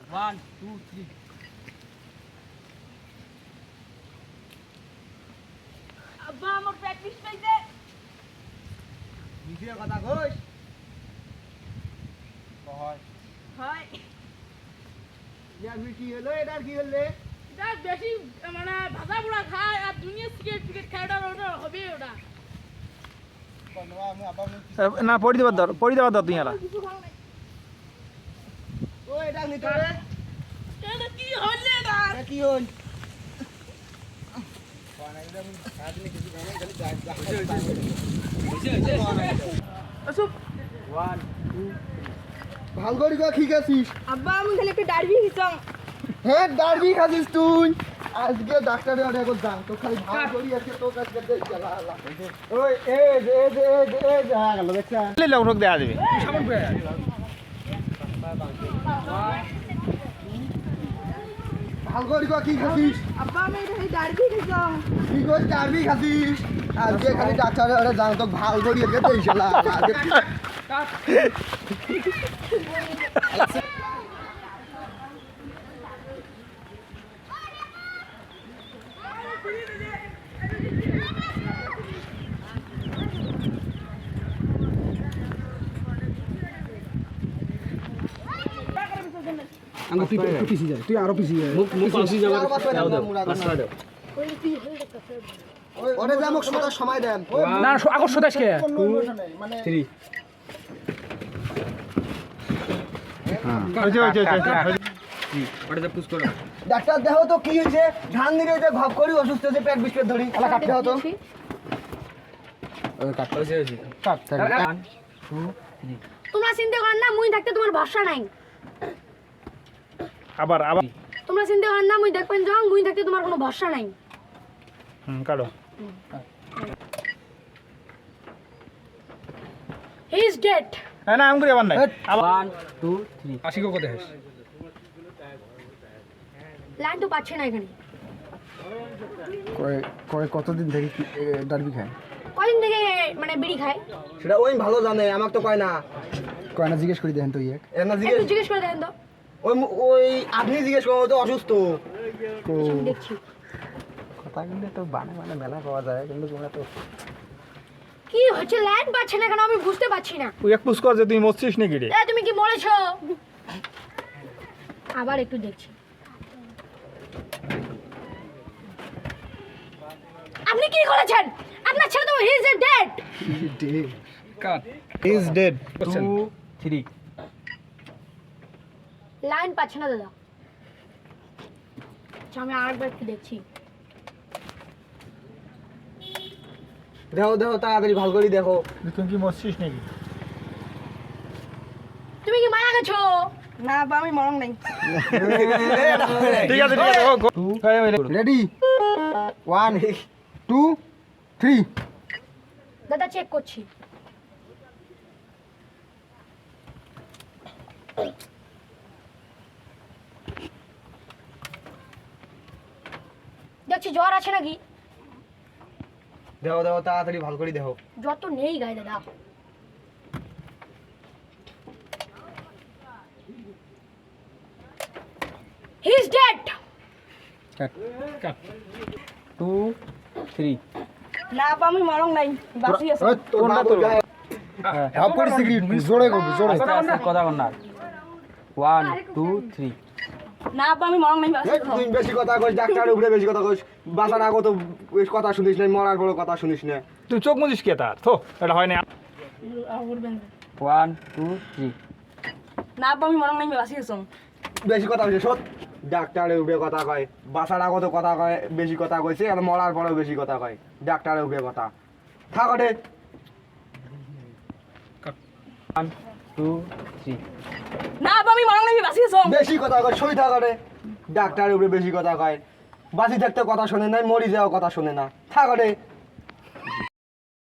1 2 3 আব্বা আমার প্র্যাকটিস পাইছে নিজে কথা কইস হয় হয় ইয়া কি হলো এটা কি হলো এটা বেশি মানে ভাজা পোড়া খায় আর দুনিয়া সিগারেট খায় ওটা হবে ওটা কোন আমি আবার না পড়ি দেবার দর তুই এলা কিছু খাও নাই ও এটা নিতে রে এটা কি হইছে এটা এটা কি হল আসুক 1 2 ভাল করে কি খাচ্ছিস আব্বা আমি খালি একটা ডারবি খেতাম হ্যাঁ ডারবি খাচ্ছিস তুই আজকে ডাক্তারের অনেক যান তো খালি ভাল করি আজকে তোর কাছে দেখ গেলা ওই এ হ্যাঁ গেল দেখছা লোক দেয়া যাবে ভাল করে কি খাচ্ছিস আব্বা আমি এটা ডারবি খেতাম কি করে ডারবি খাচ্ছিস আজকে খালি ডাক্তারের অনেক যান তো ভাল করি আজকে দেখ গেলা আঙ্গ তুই পিছি যা তুই আরো পিছি যা মুখ আসি যাবে ওরে যা মোক সময় দেন না আকর্ষ দাসকে 3 ওটা পুশ করো ডাক্তার দেখো তো কি হয়েছে ধান দিলে যে ভাব করি অসুস্থ হয়েছে পেট বিস্কুট ধরি এলা কাটতে হতো কাট হইছে কাট 1 2 তোমরা চিন্তা করেন না মুই থাকতে তোমার ভরসা নাই আবার তোমরা চিন্তা করেন না মুই দেখবেন যখন মুই থাকতে তোমার কোনো ভরসা নাই কাটো হি ইজ ডেড না আম করে আবার নাই 1 2 3 আসি কো কোথায় লাইন তো পাচ্ছে না এখানে কতদিন থেকে ডারবি খায় কদিন থেকে মানে বিড়ি খায় সেটা ওই ভালো জানে আমাকে তো কয় না কয় না জিজ্ঞেস করি দেখেন তো ইয়ে এমন একটু জিজ্ঞেস করে দেখেন তো ওই ওই আপনি জিজ্ঞেস করো তো অসুস্থ আমি দেখছি কথা কিন্তু তো বানে মেলা পাওয়া যায় কিন্তু তোমরা তো কি হচ্ছে লাইন পাচ্ছে না কেন আমি বুঝতে পারছি না তুই এক পুশ কর যে তুই মরছিস নাকি রে এ তুমি কি মরেছো আবার একটু দেখছি আপনি কি করেছেন আপনার ছেলে তো he is dead cut is dead 2 3 line পাচ্ছে না দাদা আচ্ছা আমি আরেকবার একটু দেখছি দেখো দেখো তাড়াতাড়ি ভালো করে দেখো তুই কি মরছিস নাকি তুমি কি মারা গেছো না আব্বা আমি মরং নাই ঠিক আছে রেডি 1 2 3 দাদা চেক করছি দেখছি জ্বর আছে নাকি দেখো দেখো তাড়াতাড়ি ভালো করে দেখো জ্বর তো নেই গায়ে দাদা হি ইজ ডেড কাট 2 3 না আব্বা আমি মরং নাই বাঁচি আছে তোর বাবু গায়ে হাফ করে সিগারেট জোরে করবি জোরে কথা কর না 1 2 3 না আব্বা আমি মরং নাই বাঁচি এই, তুই বেশি কথা কইস ডাক্তারের উপরে বেশি কথা কইস বাসার আগে তো বেশ কথা শুনিস না মরার পরে কথা শুনিস না তুই চোখ মুজিস কে তার তো এটা হয় না 1 2 3 না আব্বা আমি মরং নাই বাঁচি আছে বেশি কথা কইছে সত ডাক্তারের উপরে কথা কয় বাসার আগে তো কথা কয় বেশি কথা কইছে আর মরার পরেও বেশি কথা কয় ডাক্তারের উপরে কথা থাক ওঠে 1 2 3 না আব্বা আমি মরং নাই বাঁচি আছে বেশি কথা কয় সই থাক ওঠে ডাক্তারের উপরে বেশি কথা কয় বাঁচি থাকতে কথা শোনে নাই মরি যাওয়া কথা শোনে না থাক ওঠে